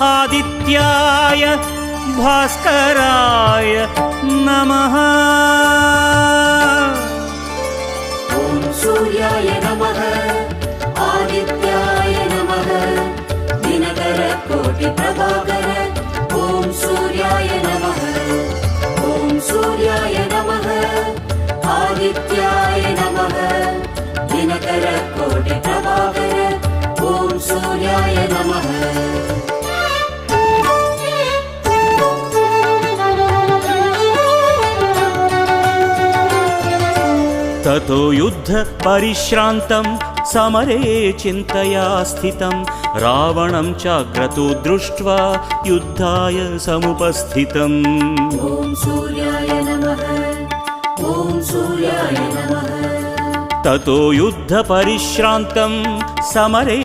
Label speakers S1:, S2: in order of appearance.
S1: आदित्याय भास्कराय नमः।
S2: ॐ सूर्याय नमः आदित्याय नमः दिनकर कोटि प्रभाकर। ॐ सूर्याय नमः ॐ सूर्याय नमः आदित्याय नमः दिनकर कोटि प्रभाकर। ॐ सूर्याय नमः।
S1: ततो युद्ध परिश्रान्तं समरे चिन्तया स्थितं रावणं चाक्रतो दृष्ट्वा युद्धाय समुपस्थितम्।
S2: ॐ सूर्याय नमः ॐ सूर्याय नमः।
S1: ततो युद्ध परिश्रान्तं समरे